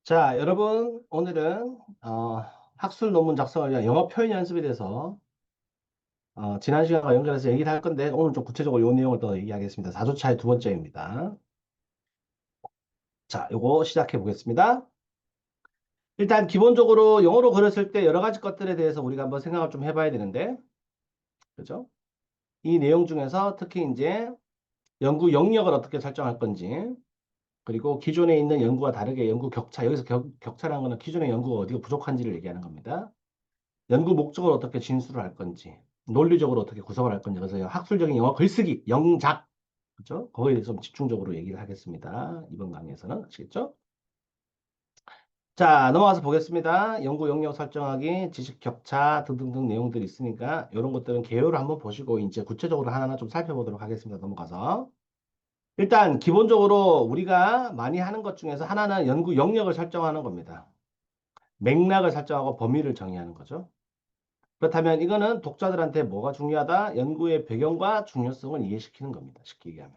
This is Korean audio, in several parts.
자, 여러분, 오늘은 학술 논문 작성을 위한 영어 표현 연습에 대해서 지난 시간과 연결해서 얘기를 할 건데 오늘 좀 구체적으로 이 내용을 더 얘기하겠습니다. 4주차의 두 번째입니다. 자, 요거 시작해 보겠습니다. 일단 기본적으로 영어로 글을 때 여러 가지 것들에 대해서 우리가 한번 생각을 좀 해봐야 되는데, 그죠? 이 내용 중에서 특히 이제 연구 영역을 어떻게 설정할 건지, 그리고 기존에 있는 연구와 다르게 연구 격차, 여기서 격차라는 거는 기존의 연구가 어디가 부족한지를 얘기하는 겁니다. 연구 목적을 어떻게 진술을 할 건지, 논리적으로 어떻게 구성을 할 건지, 그래서 학술적인 영어 글쓰기, 영작, 그죠? 거기에 대해서 좀 집중적으로 얘기를 하겠습니다. 이번 강의에서는. 아시겠죠? 자, 넘어가서 보겠습니다. 연구 영역 설정하기, 지식 격차 등등등 내용들이 있으니까 이런 것들은 개요를 한번 보시고 이제 구체적으로 하나하나 좀 살펴보도록 하겠습니다. 넘어가서. 일단 기본적으로 우리가 많이 하는 것 중에서 하나는 연구 영역을 설정하는 겁니다. 맥락을 설정하고 범위를 정의하는 거죠. 그렇다면 이거는 독자들한테 뭐가 중요하다? 연구의 배경과 중요성을 이해시키는 겁니다. 쉽게 얘기하면.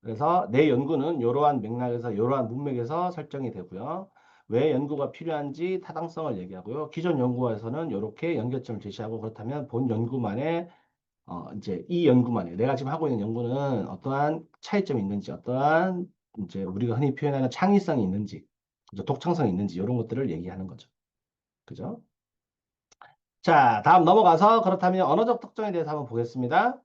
그래서 내 연구는 이러한 맥락에서 이러한 문맥에서 설정이 되고요. 왜 연구가 필요한지 타당성을 얘기하고요. 기존 연구에서는 이렇게 연결점을 제시하고 그렇다면 본 연구만의 이제 이 연구만의 내가 지금 하고 있는 연구는 어떠한 차이점이 있는지 어떠한 이제 우리가 흔히 표현하는 창의성이 있는지 그죠? 독창성이 있는지 이런 것들을 얘기하는 거죠. 그죠? 자, 다음 넘어가서 그렇다면 언어적 특성에 대해서 한번 보겠습니다.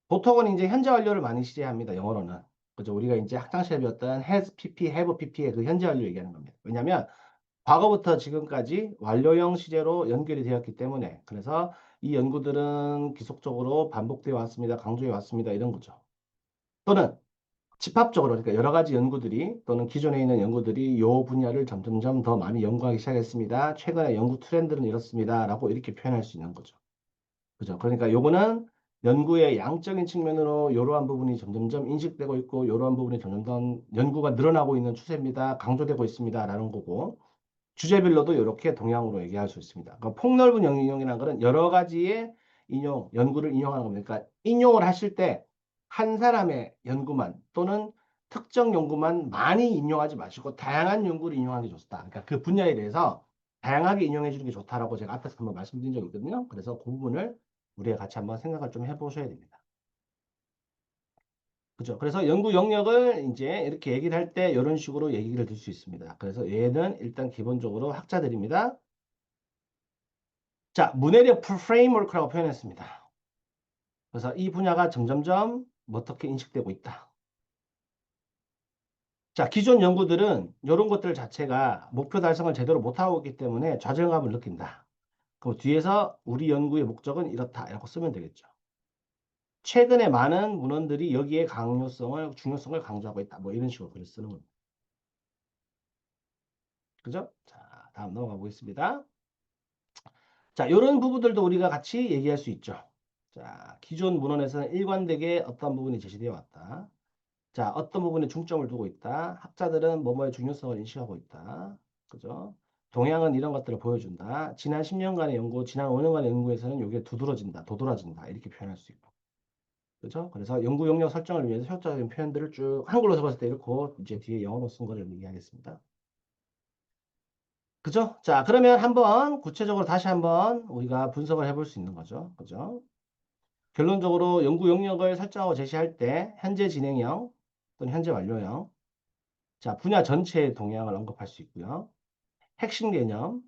보통은 이제 현재 완료를 많이 시제합니다. 영어로는. 그죠? 우리가 이제 학창시절에 배웠던 has pp, have pp의 그 현재 완료 얘기하는 겁니다. 왜냐하면 과거부터 지금까지 완료형 시제로 연결이 되었기 때문에 그래서 이 연구들은 지속적으로 반복되어 왔습니다. 강조해 왔습니다. 이런 거죠. 또는 집합적으로 그러니까 여러 가지 연구들이 또는 기존에 있는 연구들이 이 분야를 점점점 더 많이 연구하기 시작했습니다. 최근에 연구 트렌드는 이렇습니다. 라고 이렇게 표현할 수 있는 거죠. 그죠? 그러니까 요거는 연구의 양적인 측면으로 이러한 부분이 점점점 인식되고 있고 이러한 부분이 점점 연구가 늘어나고 있는 추세입니다. 강조되고 있습니다. 라는 거고 주제별로도 이렇게 동향으로 얘기할 수 있습니다. 그러니까 폭넓은 인용이라는 것은 여러 가지의 인용, 연구를 인용하는 겁니다. 그러니까 인용을 하실 때 한 사람의 연구만 또는 특정 연구만 많이 인용하지 마시고 다양한 연구를 인용하는 게 좋다. 그러니까 그 분야에 대해서 다양하게 인용해 주는 게 좋다라고 제가 앞에서 한번 말씀드린 적이 있거든요. 그래서 그 부분을 우리가 같이 한번 생각을 좀 해보셔야 됩니다. 그죠? 그래서 연구 영역을 이제 이렇게 얘기를 할 때 이런 식으로 얘기를 들 수 있습니다. 그래서 얘는 일단 기본적으로 학자들입니다. 자, 문해력 프레임워크라고 표현했습니다. 그래서 이 분야가 점점점 어떻게 인식되고 있다. 자, 기존 연구들은 이런 것들 자체가 목표 달성을 제대로 못하고 있기 때문에 좌절감을 느낀다. 그럼 뒤에서 우리 연구의 목적은 이렇다. 라고 쓰면 되겠죠. 최근에 많은 문헌들이 여기에 강요성을, 중요성을 강조하고 있다. 뭐 이런 식으로 글을 쓰는 겁니다. 그죠? 자, 다음 넘어가 보겠습니다. 자, 이런 부분들도 우리가 같이 얘기할 수 있죠. 자, 기존 문헌에서는 일관되게 어떤 부분이 제시되어 왔다. 자, 어떤 부분에 중점을 두고 있다. 학자들은 뭐뭐의 중요성을 인식하고 있다. 그죠? 동향은 이런 것들을 보여준다. 지난 10년간의 연구, 지난 5년간의 연구에서는 이게 두드러진다, 도드라진다. 이렇게 표현할 수 있고. 그죠? 그래서 연구 용역 설정을 위해서 효과적인 표현들을 쭉 한글로 적었을 때 이렇고 이제 뒤에 영어로 쓴 거를 얘기하겠습니다. 그죠? 자, 그러면 한번 구체적으로 다시 한번 우리가 분석을 해볼 수 있는 거죠. 그죠? 결론적으로 연구 영역을 설정하고 제시할 때 현재 진행형 또는 현재 완료형 자, 분야 전체의 동향을 언급할 수 있고요. 핵심 개념,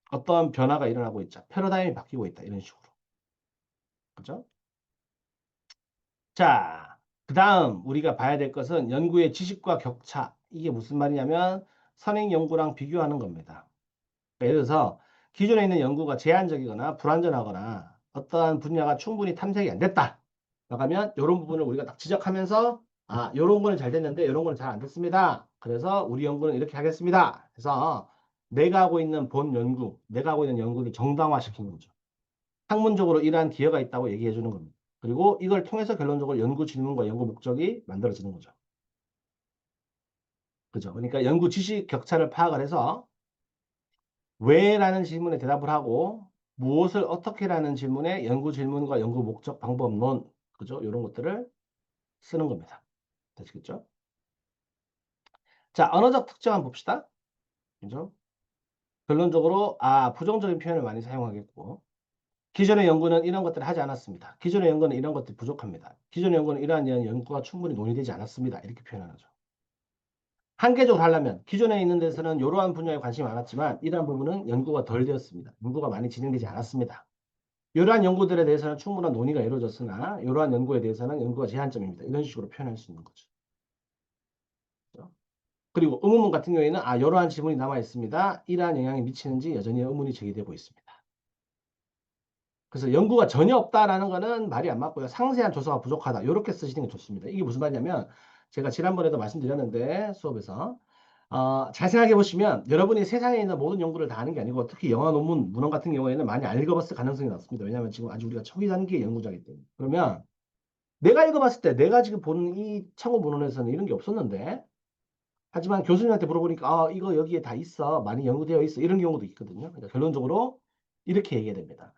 어떤 변화가 일어나고 있자, 패러다임이 바뀌고 있다. 이런 식으로. 그죠? 자, 그 다음 우리가 봐야 될 것은 연구의 지식과 격차. 이게 무슨 말이냐면 선행 연구랑 비교하는 겁니다. 그러니까 예를 들어서 기존에 있는 연구가 제한적이거나 불완전하거나 어떠한 분야가 충분히 탐색이 안 됐다. 그러면 이런 부분을 우리가 딱 지적하면서 아, 이런 거는 잘 됐는데 이런 거는 잘 안 됐습니다. 그래서 우리 연구는 이렇게 하겠습니다. 그래서 내가 하고 있는 본 연구, 내가 하고 있는 연구를 정당화시키는 거죠. 학문적으로 이러한 기여가 있다고 얘기해 주는 겁니다. 그리고 이걸 통해서 결론적으로 연구 질문과 연구 목적이 만들어지는 거죠. 그죠? 그러니까 연구 지식 격차를 파악을 해서 왜라는 질문에 대답을 하고 무엇을 어떻게라는 질문에 연구 질문과 연구 목적, 방법론, 그죠? 이런 것들을 쓰는 겁니다. 되시겠죠? 자, 언어적 특징 한번 봅시다. 그죠? 결론적으로, 부정적인 표현을 많이 사용하겠고, 기존의 연구는 이런 것들을 하지 않았습니다. 기존의 연구는 이런 것들이 부족합니다. 기존의 연구는 이러한 연구가 충분히 논의되지 않았습니다. 이렇게 표현하죠. 한계적으로 하려면 기존에 있는 데서는 이러한 분야에 관심이 많았지만 이러한 부분은 연구가 덜 되었습니다. 연구가 많이 진행되지 않았습니다. 이러한 연구들에 대해서는 충분한 논의가 이루어졌으나 이러한 연구에 대해서는 연구가 제한점입니다. 이런 식으로 표현할 수 있는 거죠. 그렇죠? 그리고 의문문 같은 경우에는 이러한 지문이 남아 있습니다. 이러한 영향이 미치는지 여전히 의문이 제기되고 있습니다. 그래서 연구가 전혀 없다라는 거는 말이 안 맞고요. 상세한 조사가 부족하다. 이렇게 쓰시는 게 좋습니다. 이게 무슨 말이냐면 제가 지난번에도 말씀드렸는데 수업에서 잘 생각해 보시면 여러분이 세상에 있는 모든 연구를 다 하는 게 아니고 특히 영화 논문, 문헌 같은 경우에는 많이 안 읽어봤을 가능성이 높습니다. 왜냐하면 지금 아직 우리가 초기 단계의 연구자이기 때문에. 그러면 내가 읽어봤을 때 내가 지금 보는 이 참고 문헌에서는 이런 게 없었는데 하지만 교수님한테 물어보니까 이거 여기에 다 있어. 많이 연구되어 있어. 이런 경우도 있거든요. 그러니까 결론적으로 이렇게 얘기해야 됩니다.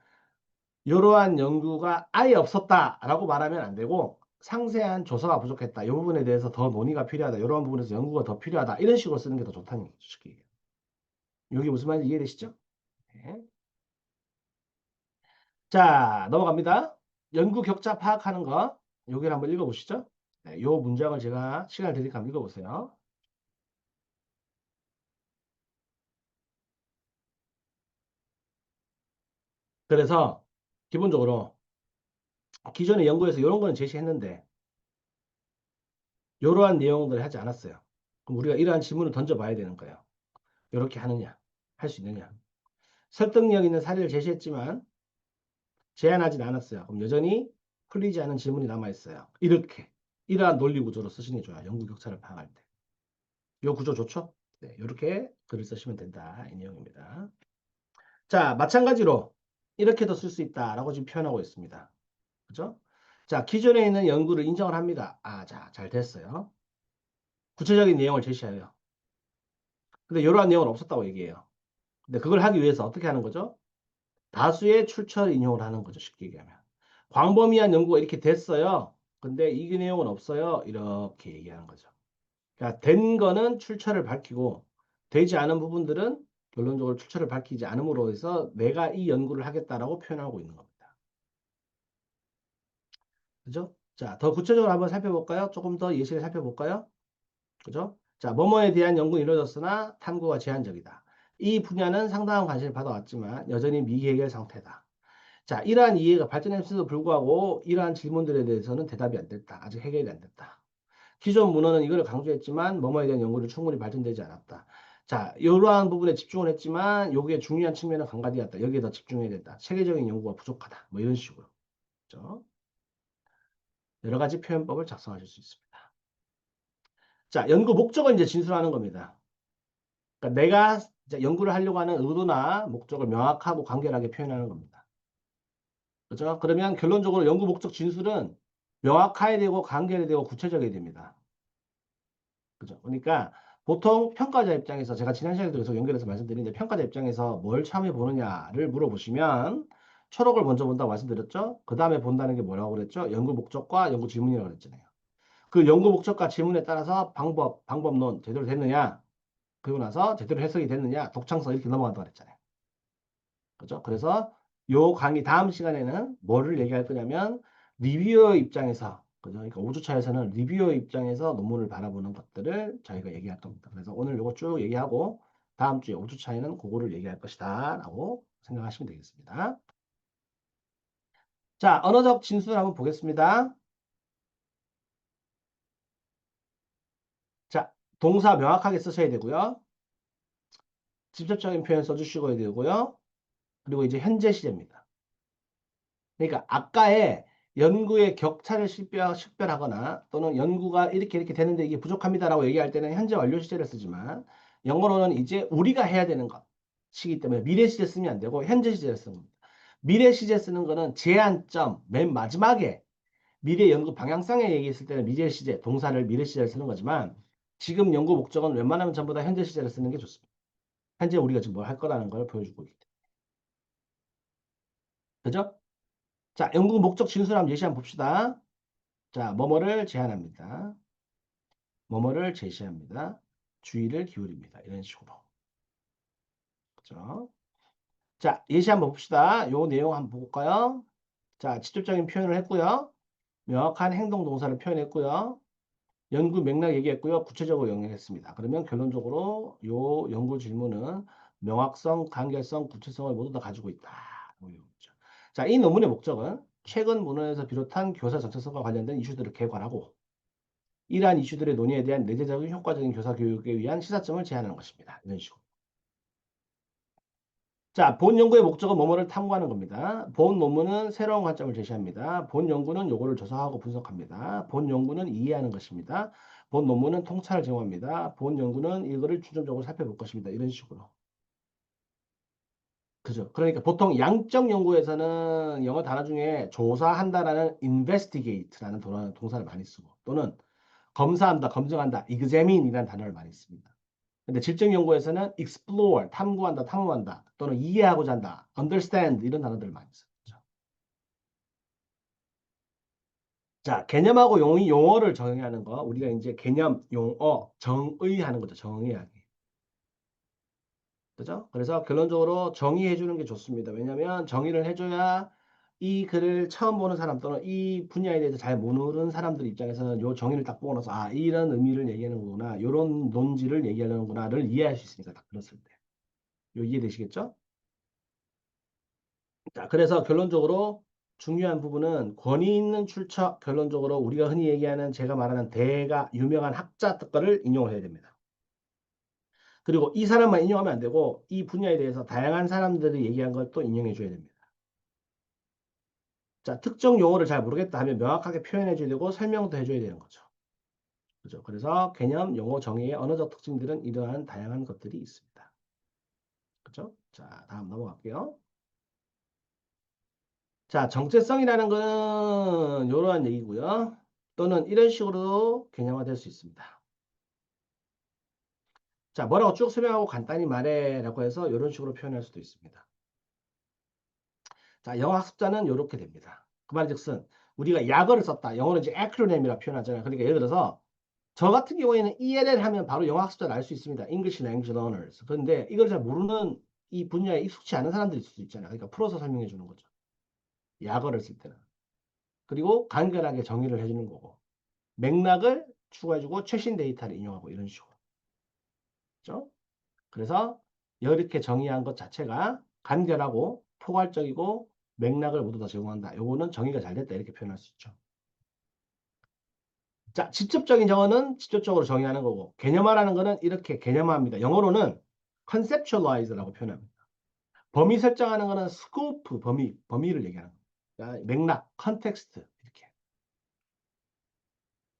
이러한 연구가 아예 없었다라고 말하면 안 되고 상세한 조사가 부족했다. 이 부분에 대해서 더 논의가 필요하다. 이러한 부분에서 연구가 더 필요하다. 이런 식으로 쓰는 게 더 좋다는 얘기죠. 쉽게 얘기해요. 여기 무슨 말인지 이해되시죠? 네. 자, 넘어갑니다. 연구 격차 파악하는 거. 여기를 한번 읽어보시죠. 네, 요 문장을 제가 시간을 드리니까 한번 읽어보세요. 그래서 기본적으로 기존의 연구에서 이런 거는 제시했는데 이러한 내용들을 하지 않았어요. 그럼 우리가 이러한 질문을 던져봐야 되는 거예요. 이렇게 하느냐? 할 수 있느냐? 설득력 있는 사례를 제시했지만 제한하진 않았어요. 그럼 여전히 풀리지 않은 질문이 남아있어요. 이렇게 이러한 논리 구조로 쓰시는 게 좋아요. 연구 격차를 파악할 때. 이 구조 좋죠? 네, 이렇게 글을 쓰시면 된다. 이 내용입니다. 자, 마찬가지로 이렇게도 쓸 수 있다라고 지금 표현하고 있습니다. 그죠? 자, 기존에 있는 연구를 인정을 합니다. 자, 잘 됐어요. 구체적인 내용을 제시해요. 근데 이러한 내용은 없었다고 얘기해요. 근데 그걸 하기 위해서 어떻게 하는 거죠? 다수의 출처 인용을 하는 거죠. 쉽게 얘기하면. 광범위한 연구가 이렇게 됐어요. 근데 이 내용은 없어요. 이렇게 얘기하는 거죠. 그러니까 된 거는 출처를 밝히고 되지 않은 부분들은 결론적으로 출처를 밝히지 않음으로 해서 내가 이 연구를 하겠다라고 표현하고 있는 겁니다. 그죠? 자, 더 구체적으로 한번 살펴볼까요? 조금 더 예시를 살펴볼까요? 그죠? 자, 뭐뭐에 대한 연구는 이루어졌으나 탐구가 제한적이다. 이 분야는 상당한 관심을 받아왔지만 여전히 미해결 상태다. 자, 이러한 이해가 발전했음에도 불구하고 이러한 질문들에 대해서는 대답이 안 됐다. 아직 해결이 안 됐다. 기존 문헌은 이걸 강조했지만 뭐뭐에 대한 연구를 충분히 발전되지 않았다. 자, 이러한 부분에 집중을 했지만 여기에 중요한 측면은 간과되었다. 여기에 더 집중해야 된다. 체계적인 연구가 부족하다. 뭐 이런 식으로. 그죠? 여러 가지 표현법을 작성하실 수 있습니다. 자, 연구 목적을 이제 진술하는 겁니다. 그러니까 내가 이제 연구를 하려고 하는 의도나 목적을 명확하고 간결하게 표현하는 겁니다. 그죠? 그러면 결론적으로 연구 목적 진술은 명확해야 되고 간결해야 되고 구체적이어야 됩니다. 그죠? 그러니까 보통 평가자 입장에서 제가 지난 시간에도 계속 연결해서 말씀드리는데 평가자 입장에서 뭘 참여 보느냐를 물어보시면 초록을 먼저 본다고 말씀드렸죠? 그 다음에 본다는 게 뭐라고 그랬죠? 연구 목적과 연구 질문이라고 그랬잖아요. 그 연구 목적과 질문에 따라서 방법론 제대로 됐느냐? 그리고 나서 제대로 해석이 됐느냐? 독창성 이렇게 넘어간다고 그랬잖아요. 그죠? 그래서 요 강의 다음 시간에는 뭐를 얘기할 거냐면 리뷰어 입장에서 그죠? 그러니까 5주차에서는 리뷰어 입장에서 논문을 바라보는 것들을 저희가 얘기할 겁니다. 그래서 오늘 요거 쭉 얘기하고 다음 주에 5주차에는 그거를 얘기할 것이다 라고 생각하시면 되겠습니다. 자, 언어적 진술 한번 보겠습니다. 자, 동사 명확하게 쓰셔야 되고요. 직접적인 표현 써주시고 되고요. 그리고 이제 현재 시제입니다. 그러니까 아까의 연구의 격차를 식별하거나 또는 연구가 이렇게 되는데 이게 부족합니다라고 얘기할 때는 현재 완료 시제를 쓰지만 영어로는 이제 우리가 해야 되는 것이기 때문에 미래 시제 쓰면 안 되고 현재 시제를 쓰는 겁니다. 미래 시제 쓰는 거는 제한점 맨 마지막에 미래 연구 방향성에 얘기했을 때는 미래 시제 동사를 미래 시제를 쓰는 거지만 지금 연구 목적은 웬만하면 전부 다 현재 시제를 쓰는 게 좋습니다. 현재 우리가 지금 뭘 할 거라는 걸 보여주고 있기 때문에. 그죠? 자, 연구 목적 진술 한번 예시 한번 봅시다. 자, 뭐뭐를 제안합니다. 뭐뭐를 제시합니다. 주의를 기울입니다. 이런 식으로. 그죠? 자, 예시 한번 봅시다. 요 내용 한번 볼까요? 자, 직접적인 표현을 했고요. 명확한 행동 동사를 표현했고요. 연구 맥락 얘기했고요. 구체적으로 영역했습니다. 그러면 결론적으로 요 연구 질문은 명확성, 관계성, 구체성을 모두 다 가지고 있다. 뭐 이런 거죠. 자, 이 논문의 목적은 최근 문헌에서 비롯한 교사 정책성과 관련된 이슈들을 개관하고 이러한 이슈들의 논의에 대한 내재적인 효과적인 교사 교육에 위한 시사점을 제안하는 것입니다. 이런 식으로. 자, 본 연구의 목적은 뭐뭐를 탐구하는 겁니다. 본 논문은 새로운 관점을 제시합니다. 본 연구는 요거를 조사하고 분석합니다. 본 연구는 이해하는 것입니다. 본 논문은 통찰을 제공합니다. 본 연구는 이거를 중점적으로 살펴볼 것입니다. 이런 식으로. 그죠? 그러니까 보통 양적 연구에서는 영어 단어 중에 조사한다라는 investigate라는 동사를 많이 쓰고 또는 검사한다, 검증한다, examine이라는 단어를 많이 씁니다. 근데 질적 연구에서는 explore, 탐구한다, 탐험한다, 또는 이해하고자 한다, understand 이런 단어들을 많이 쓰죠. 자, 개념하고 용어를 정의하는 거, 우리가 이제 개념, 용어, 정의하는 거죠. 정의하기. 그죠? 그래서 결론적으로 정의해 주는 게 좋습니다. 왜냐하면 정의를 해줘야 이 글을 처음 보는 사람 또는 이 분야에 대해서 잘 모르는 사람들 입장에서는 요 정의를 딱 보고 나서 아, 이런 의미를 얘기하는구나, 이런 논지를 얘기하는구나를 이해할 수 있으니까 딱 들었을 때. 요 이해되시겠죠? 자, 그래서 결론적으로 중요한 부분은 권위 있는 출처, 결론적으로 우리가 흔히 얘기하는 제가 말하는 대가 유명한 학자 특가를 인용을 해야 됩니다. 그리고 이 사람만 인용하면 안 되고 이 분야에 대해서 다양한 사람들이 얘기한 걸 또 인용해 줘야 됩니다. 자, 특정 용어를 잘 모르겠다 하면 명확하게 표현해 줘야 되고 설명도 해줘야 되는 거죠. 그죠? 그래서 개념, 용어, 정의의 언어적 특징들은 이러한 다양한 것들이 있습니다. 그죠? 자, 다음 넘어갈게요. 자, 정체성이라는 거는 이러한 얘기고요. 또는 이런 식으로도 개념화될 수 있습니다. 자, 뭐라고 쭉 설명하고 간단히 말해라고 해서 이런 식으로 표현할 수도 있습니다. 자, 영어 학습자는 이렇게 됩니다. 그 말즉슨 우리가 약어를 썼다. 영어는 이제 acronym이라 표현하잖아요. 그러니까 예를 들어서 저 같은 경우에는 ELL 하면 바로 영어 학습자를 알 수 있습니다. English Language Learners. 그런데 이걸 잘 모르는 이 분야에 익숙치 않은 사람들이 있을 수 있잖아요. 그러니까 풀어서 설명해 주는 거죠. 약어를 쓸 때는. 그리고 간결하게 정의를 해주는 거고. 맥락을 추가해주고 최신 데이터를 인용하고 이런 식으로. 그죠? 그래서 이렇게 정의한 것 자체가 간결하고 포괄적이고 맥락을 모두 다 제공한다. 요거는 정의가 잘 됐다. 이렇게 표현할 수 있죠. 자, 직접적인 정의는 직접적으로 정의하는 거고 개념화라는 거는 이렇게 개념화합니다. 영어로는 conceptualize라고 표현합니다. 범위 설정하는 거는 scope, 범위를 얘기하는 거예요. 그러니까 맥락, 컨텍스트 이렇게.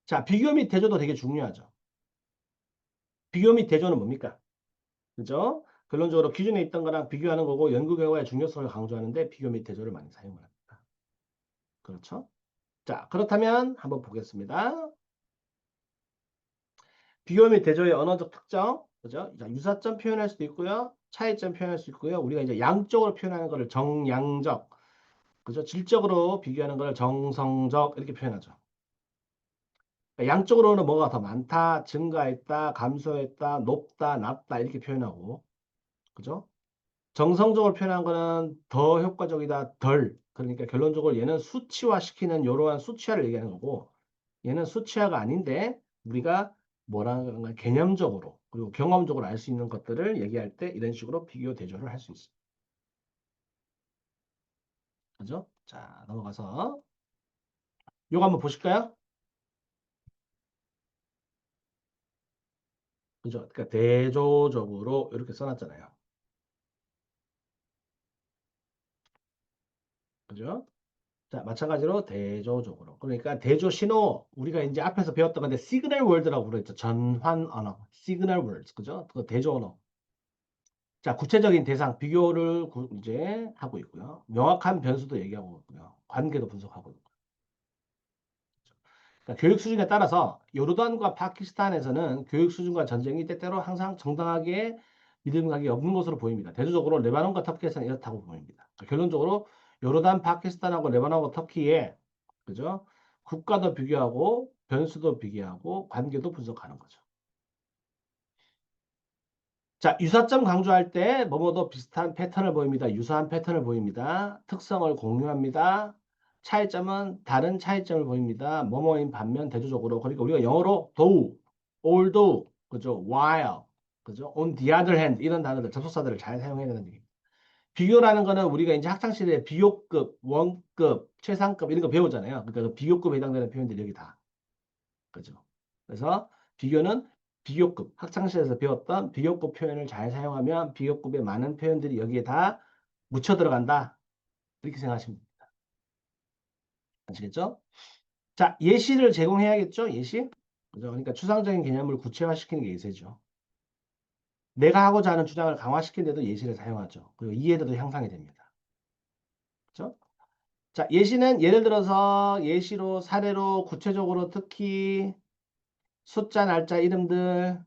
자, 비교 및 대조도 되게 중요하죠. 비교 및 대조는 뭡니까? 그죠? 결론적으로 기준에 있던 거랑 비교하는 거고 연구 결과의 중요성을 강조하는데 비교 및 대조를 많이 사용을 합니다. 그렇죠? 자, 그렇다면 한번 보겠습니다. 비교 및 대조의 언어적 특정, 그죠? 자, 유사점 표현할 수도 있고요. 차이점 표현할 수 있고요. 우리가 이제 양적으로 표현하는 거를 정양적, 그죠? 질적으로 비교하는 거를 정성적 이렇게 표현하죠. 그러니까 양적으로는 뭐가 더 많다, 증가했다, 감소했다, 높다, 낮다 이렇게 표현하고, 그죠? 정성적으로 표현한 거는 더 효과적이다, 덜. 그러니까 결론적으로 얘는 수치화시키는 이러한 수치화를 얘기하는 거고, 얘는 수치화가 아닌데 우리가 뭐라는 개념적으로 그리고 경험적으로 알 수 있는 것들을 얘기할 때 이런 식으로 비교 대조를 할 수 있습니다. 그죠? 자, 넘어가서 요거 한번 보실까요? 그죠? 그러니까 대조적으로 이렇게 써놨잖아요. 그죠? 자, 마찬가지로 대조적으로. 그러니까 대조 신호, 우리가 이제 앞에서 배웠던 건데, 시그널 월드라고 그랬죠. 전환 언어. 시그널 월드. 그죠? 그 대조 언어. 자, 구체적인 대상, 비교를 이제 하고 있고요. 명확한 변수도 얘기하고 있고요. 관계도 분석하고 있고요. 그러니까 교육 수준에 따라서 요르단과 파키스탄에서는 교육 수준과 전쟁이 때때로 항상 정당하게 믿음각이 없는 것으로 보입니다. 대조적으로 레바논과 터키에서는 이렇다고 보입니다. 그러니까 결론적으로 요르단, 파키스탄하고 레바논과 터키에 그죠? 국가도 비교하고 변수도 비교하고 관계도 분석하는 거죠. 자, 유사점 강조할 때 뭐뭐도 비슷한 패턴을 보입니다. 유사한 패턴을 보입니다. 특성을 공유합니다. 차이점은 다른 차이점을 보입니다. 뭐뭐인 반면 대조적으로. 그러니까 우리가 영어로 though, although, 그죠? while, 그죠? on the other hand 이런 단어들, 접속사들을 잘 사용해야 되는 얘기입니다. 비교라는 거는 우리가 이제 학창시절에 비교급, 원급, 최상급 이런 거 배우잖아요. 그러니까 그 비교급에 해당되는 표현들이 여기 다. 그죠? 그래서 비교는 비교급, 학창시절에서 배웠던 비교급 표현을 잘 사용하면 비교급의 많은 표현들이 여기에 다 묻혀 들어간다. 이렇게 생각하시면 됩니다. 아시겠죠? 자, 예시를 제공해야겠죠? 예시? 그죠? 그러니까 추상적인 개념을 구체화시키는 게 예시죠. 내가 하고자 하는 주장을 강화시키는데도 예시를 사용하죠. 그리고 이해도도 향상이 됩니다. 그죠? 자, 예시는 예를 들어서 예시로, 사례로, 구체적으로 특히 숫자, 날짜, 이름들,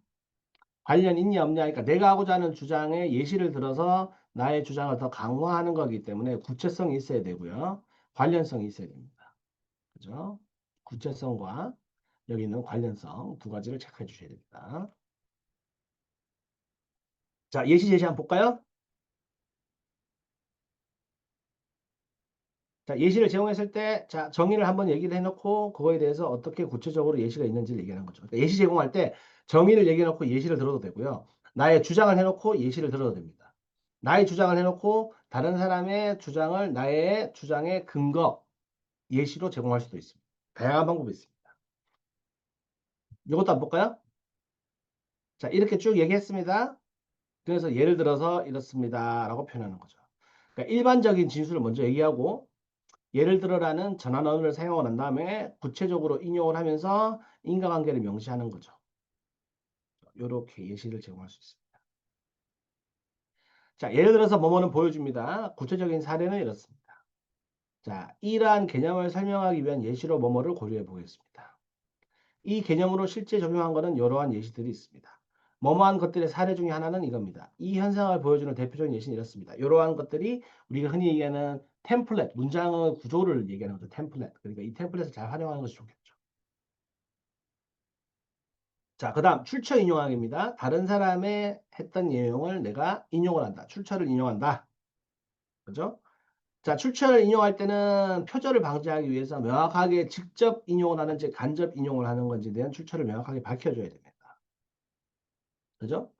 관련 있냐 없냐 그러니까 내가 하고자 하는 주장에 예시를 들어서 나의 주장을 더 강화하는 거기 때문에 구체성이 있어야 되고요. 관련성이 있어야 됩니다. 그죠? 구체성과 여기 있는 관련성 두 가지를 체크해 주셔야 됩니다. 자, 예시 제시 한번 볼까요? 자, 예시를 제공했을 때, 자, 정의를 한번 얘기를 해놓고, 그거에 대해서 어떻게 구체적으로 예시가 있는지를 얘기하는 거죠. 그러니까 예시 제공할 때, 정의를 얘기해놓고 예시를 들어도 되고요. 나의 주장을 해놓고 예시를 들어도 됩니다. 나의 주장을 해놓고, 다른 사람의 주장을 나의 주장의 근거, 예시로 제공할 수도 있습니다. 다양한 방법이 있습니다. 이것도 한번 볼까요? 자, 이렇게 쭉 얘기했습니다. 그래서 예를 들어서 이렇습니다. 라고 표현하는 거죠. 그러니까 일반적인 진술을 먼저 얘기하고, 예를 들어라는 전환 어원을 사용을 한 다음에 구체적으로 인용을 하면서 인과관계를 명시하는 거죠. 이렇게 예시를 제공할 수 있습니다. 자, 예를 들어서 뭐뭐는 보여줍니다. 구체적인 사례는 이렇습니다. 자, 이러한 개념을 설명하기 위한 예시로 뭐뭐를 고려해 보겠습니다. 이 개념으로 실제 적용한 것은 이러한 예시들이 있습니다. 뭐뭐한 것들의 사례 중에 하나는 이겁니다. 이 현상을 보여주는 대표적인 예시는 이렇습니다. 이러한 것들이 우리가 흔히 얘기하는 템플릿, 문장의 구조를 얘기하는 거죠. 템플릿. 그러니까 이 템플릿을 잘 활용하는 것이 좋겠죠. 자, 그 다음 출처 인용하기입니다. 다른 사람의 했던 내용을 내가 인용을 한다. 출처를 인용한다. 그죠? 자, 출처를 인용할 때는 표절을 방지하기 위해서 명확하게 직접 인용을 하는지 간접 인용을 하는 건지에 대한 출처를 명확하게 밝혀줘야 됩니다. 그죠?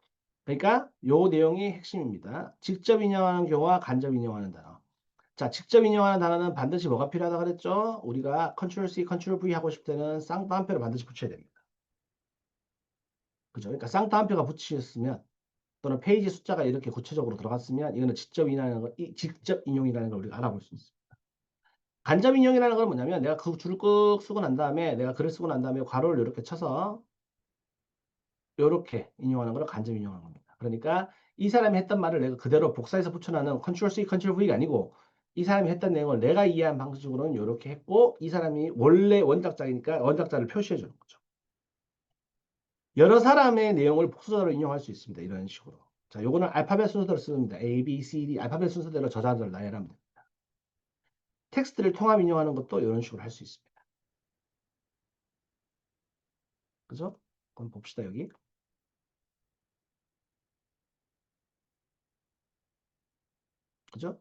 그러니까 요 내용이 핵심입니다. 직접 인용하는 경우와 간접 인용하는 단어. 자, 직접 인용하는 단어는 반드시 뭐가 필요하다고 그랬죠? 우리가 컨트롤 C, 컨트롤 V 하고 싶을 때는 쌍따옴표를 반드시 붙여야 됩니다. 그죠? 그러니까 쌍따옴표가 붙이셨으면 또는 페이지 숫자가 이렇게 구체적으로 들어갔으면 이거는 직접 인용이라는 걸 우리가 알아볼 수 있습니다. 간접 인용이라는 건 뭐냐면 내가 그 줄을 꾹 쓰고 난 다음에 내가 글을 쓰고 난 다음에 괄호를 이렇게 쳐서 이렇게 인용하는 걸 간접 인용하는 겁니다. 그러니까 이 사람이 했던 말을 내가 그대로 복사해서 붙여넣는 컨트롤 C, 컨트롤 V가 아니고 이 사람이 했던 내용을 내가 이해한 방식으로는 이렇게 했고 이 사람이 원래 원작자이니까 원작자를 표시해 주는 거죠. 여러 사람의 내용을 복수자로 인용할 수 있습니다. 이런 식으로. 자, 요거는 알파벳 순서대로 씁니다. A, B, C, D 알파벳 순서대로 저자들을 나열하면 됩니다. 텍스트를 통합 인용하는 것도 이런 식으로 할 수 있습니다. 그죠? 그럼 봅시다, 여기. 그죠?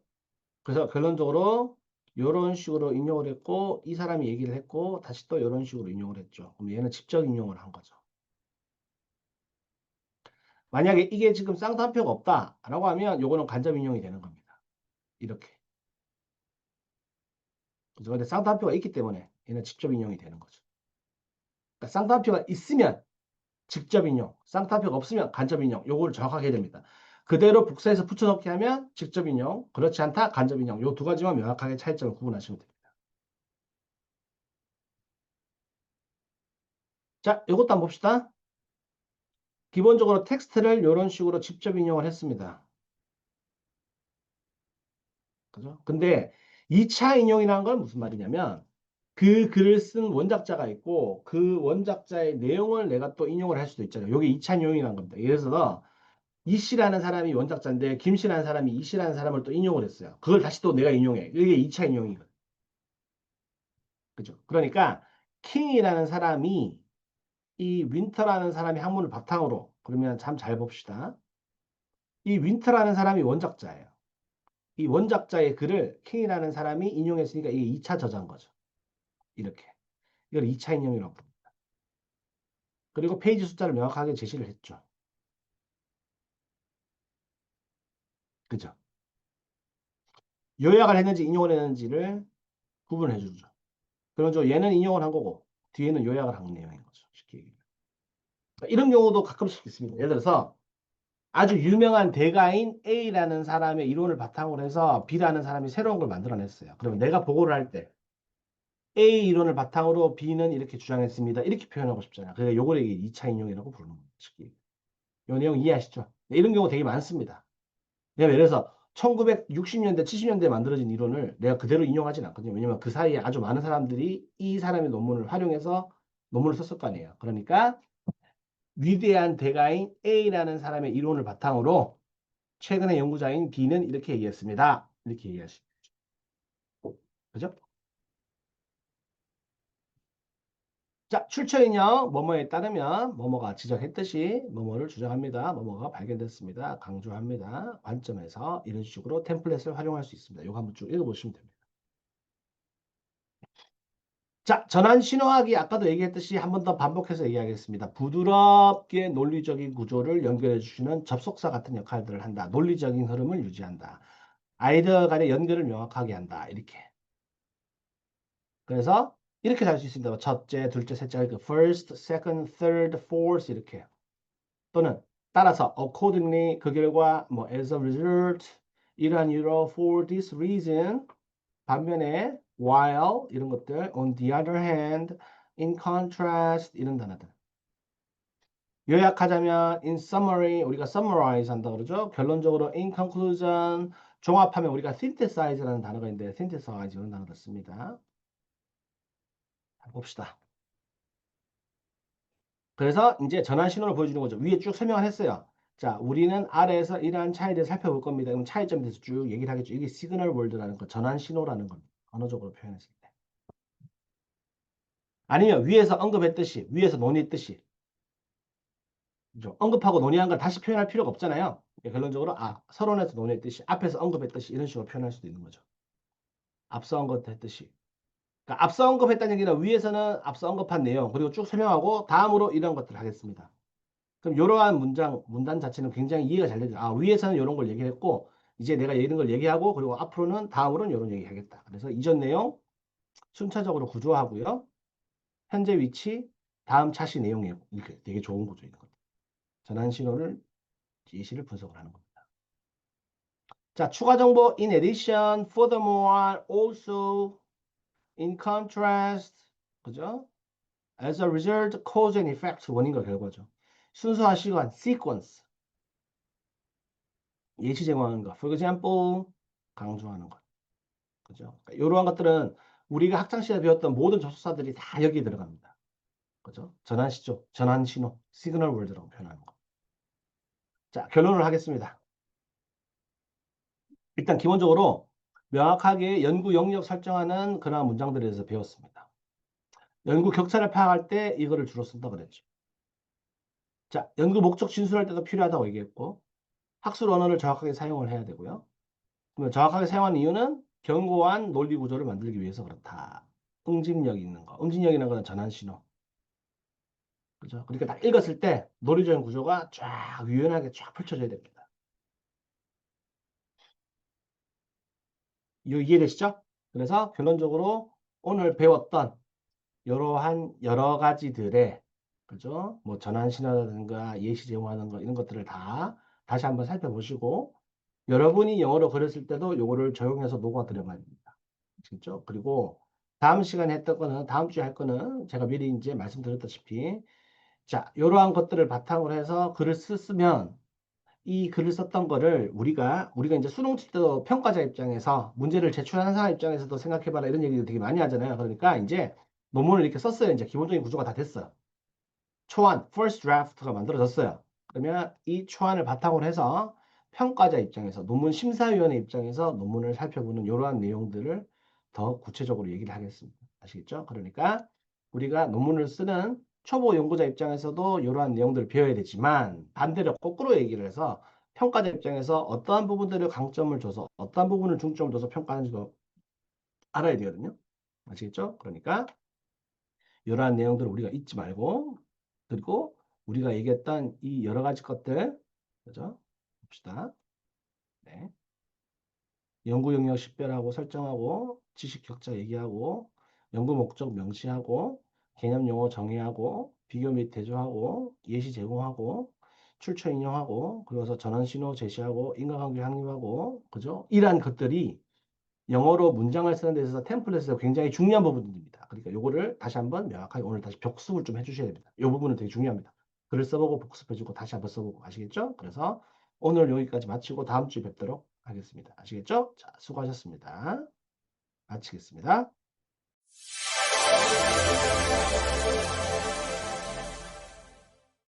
그래서 결론적으로 이런 식으로 인용을 했고 이 사람이 얘기를 했고 다시 또 이런 식으로 인용을 했죠. 그럼 얘는 직접 인용을 한 거죠. 만약에 이게 지금 쌍따옴표가 없다라고 하면 요거는 간접 인용이 되는 겁니다. 이렇게. 그죠? 근데 쌍따옴표가 있기 때문에 얘는 직접 인용이 되는 거죠. 그러니까 쌍따옴표가 있으면 직접 인용, 쌍따옴표가 없으면 간접 인용. 요걸 정확하게 해야 됩니다. 그대로 복사해서 붙여넣기 하면 직접 인용, 그렇지 않다 간접 인용. 요 두 가지만 명확하게 차이점을 구분하시면 됩니다. 자, 요것도 한번 봅시다. 기본적으로 텍스트를 이런 식으로 직접 인용을 했습니다. 그죠? 근데 2차 인용이라는 건 무슨 말이냐면 그 글을 쓴 원작자가 있고 그 원작자의 내용을 내가 또 인용을 할 수도 있잖아요. 이게 2차 인용이라는 겁니다. 예를 들어서 이 씨라는 사람이 원작자인데 김 씨라는 사람이 이 씨라는 사람을 또 인용을 했어요. 그걸 다시 또 내가 인용해. 이게 2차 인용이거든. 그죠? 그러니까 킹이라는 사람이 이 윈터라는 사람이 학문을 바탕으로 그러면 참 잘 봅시다. 이 윈터라는 사람이 원작자예요. 이 원작자의 글을 킹이라는 사람이 인용했으니까 이게 2차 저자인 거죠. 이렇게. 이걸 2차 인용이라고 부릅니다. 그리고 페이지 숫자를 명확하게 제시를 했죠. 그죠? 요약을 했는지 인용을 했는지를 구분해 주죠. 그러죠. 얘는 인용을 한 거고 뒤에는 요약을 한 내용인 거죠. 쉽게 얘기하면. 이런 경우도 가끔씩 있습니다. 예를 들어서 아주 유명한 대가인 A라는 사람의 이론을 바탕으로 해서 B라는 사람이 새로운 걸 만들어냈어요. 그러면 내가 보고를 할 때 A 이론을 바탕으로 B는 이렇게 주장했습니다. 이렇게 표현하고 싶잖아요. 그래서 요걸 이게 2차 인용이라고 부르는 거예요. 쉽게. 요 내용 이해하시죠? 네, 이런 경우 되게 많습니다. 예를 들어서 1960년대, 70년대에 만들어진 이론을 내가 그대로 인용하진 않거든요. 왜냐면 그 사이에 아주 많은 사람들이 이 사람의 논문을 활용해서 논문을 썼을 거 아니에요. 그러니까 위대한 대가인 A라는 사람의 이론을 바탕으로 최근의 연구자인 B는 이렇게 얘기했습니다. 이렇게 얘기하시죠. 그죠? 자, 출처인요. 뭐뭐에 따르면 뭐뭐가 지적했듯이 뭐뭐를 주장합니다. 뭐뭐가 발견됐습니다. 강조합니다. 관점에서 이런 식으로 템플릿을 활용할 수 있습니다. 이거 한번 쭉 읽어보시면 됩니다. 자, 전환 신호하기 아까도 얘기했듯이 한 번 더 반복해서 얘기하겠습니다. 부드럽게 논리적인 구조를 연결해 주시는 접속사 같은 역할들을 한다. 논리적인 흐름을 유지한다. 아이디어 간의 연결을 명확하게 한다. 이렇게. 그래서 이렇게 할 수 있습니다. 첫째, 둘째, 셋째, 이렇게 first, second, third, fourth 이렇게. 또는 따라서 accordingly 그 결과 뭐 as a result 이러한 이유로 for this reason 반면에 while 이런 것들 on the other hand in contrast 이런 단어들 요약하자면 in summary 우리가 summarize 한다 그러죠. 결론적으로 in conclusion 종합하면 우리가 synthesize라는 단어가 있는데 synthesize 이런 단어를 씁니다. 봅시다. 그래서 이제 전환 신호를 보여주는 거죠. 위에 쭉 설명을 했어요. 자, 우리는 아래에서 이러한 차이를 살펴볼 겁니다. 그럼 차이점에 대해서 쭉 얘기를 하겠죠. 이게 시그널 월드라는 거, 전환 신호라는 겁니다. 언어적으로 표현했을 때. 아니면 위에서 언급했듯이, 위에서 논의했듯이, 그죠? 언급하고 논의한 걸 다시 표현할 필요가 없잖아요. 결론적으로, 서론에서 논의했듯이, 앞에서 언급했듯이 이런 식으로 표현할 수도 있는 거죠. 앞서 언급했듯이. 그러니까 앞서 언급했다는 얘기는 위에서는 앞서 언급한 내용, 그리고 쭉 설명하고 다음으로 이런 것들을 하겠습니다. 그럼 이러한 문단 자체는 굉장히 이해가 잘 되죠. 위에서는 이런 걸 얘기했고, 이제 내가 이런 걸 얘기하고, 그리고 앞으로는 다음으로는 이런 얘기 하겠다. 그래서 이전 내용 순차적으로 구조하고요. 현재 위치, 다음 차시 내용이 이렇게 되게 좋은 구조인 것. 전환 신호를 예시를 분석을 하는 겁니다. 자, 추가 정보 in addition, furthermore, also, in contrast, 그죠? As a result, cause and effect, 원인과 결과죠. 순서와 시간, sequence. 예시 제공하는 거. For example, 강조하는 것. 그죠? 그러니까 이러한 것들은 우리가 학창 시절에 배웠던 모든 접속사들이 다 여기에 들어갑니다. 그죠? 전환 시조, 전환 신호, 시그널 월드라고 표현하는 거. 자, 결론을 하겠습니다. 일단 기본적으로 명확하게 연구 영역 설정하는 그러한 문장들에 대해서 배웠습니다. 연구 격차를 파악할 때 이거를 주로 쓴다 그랬죠. 자, 연구 목적 진술할 때도 필요하다고 얘기했고, 학술 언어를 정확하게 사용을 해야 되고요. 그러면 정확하게 사용한 이유는 견고한 논리 구조를 만들기 위해서 그렇다. 응집력 있는 거. 응집력 있는 거는 전환 신호. 그죠? 그러니까 딱 읽었을 때 논리적인 구조가 쫙 유연하게 쫙 펼쳐져야 됩니다. 이해되시죠? 그래서 결론적으로 오늘 배웠던 이러한 여러 가지들의 그죠? 뭐 전환 신호라든가 예시 제공하는 거 이런 것들을 다 다시 한번 살펴보시고 여러분이 영어로 그렸을 때도 요거를 적용해서 녹아 들어가야 됩니다. 아시겠죠? 그리고 다음 시간에 했던 거는 다음 주에 할 거는 제가 미리 이제 말씀드렸다시피 자, 이러한 것들을 바탕으로 해서 글을 쓰면 이 글을 썼던 거를 우리가 이제 수능 칠 때도 평가자 입장에서 문제를 제출하는 사람 입장에서도 생각해봐라 이런 얘기를 되게 많이 하잖아요. 그러니까 이제 논문을 이렇게 썼어요. 이제 기본적인 구조가 다 됐어요. 초안, first draft가 만들어졌어요. 그러면 이 초안을 바탕으로 해서 평가자 입장에서 논문 심사위원회 입장에서 논문을 살펴보는 이러한 내용들을 더 구체적으로 얘기를 하겠습니다. 아시겠죠? 그러니까 우리가 논문을 쓰는 초보 연구자 입장에서도 이러한 내용들을 배워야 되지만 반대로 거꾸로 얘기를 해서 평가자 입장에서 어떠한 부분들을 강점을 줘서 어떠한 부분을 중점을 둬서 평가하는지도 알아야 되거든요. 아시겠죠? 그러니까 이러한 내용들을 우리가 잊지 말고 그리고 우리가 얘기했던 이 여러 가지 것들 그죠? 봅시다. 네. 연구 영역 식별하고 설정하고 지식 격차 얘기하고 연구 목적 명시하고 개념 용어 정의하고 비교 및 대조하고 예시 제공하고 출처 인용하고 그래서 전환 신호 제시하고 인과관계 확립하고 그죠? 이러한 것들이 영어로 문장을 쓰는 데 있어서 템플릿에서 굉장히 중요한 부분입니다. 그러니까 요거를 다시 한번 명확하게 오늘 다시 복습을 좀 해주셔야 됩니다. 이 부분은 되게 중요합니다. 글을 써보고 복습해주고 다시 한번 써보고 아시겠죠? 그래서 오늘 여기까지 마치고 다음 주에 뵙도록 하겠습니다. 아시겠죠? 자, 수고하셨습니다. 마치겠습니다.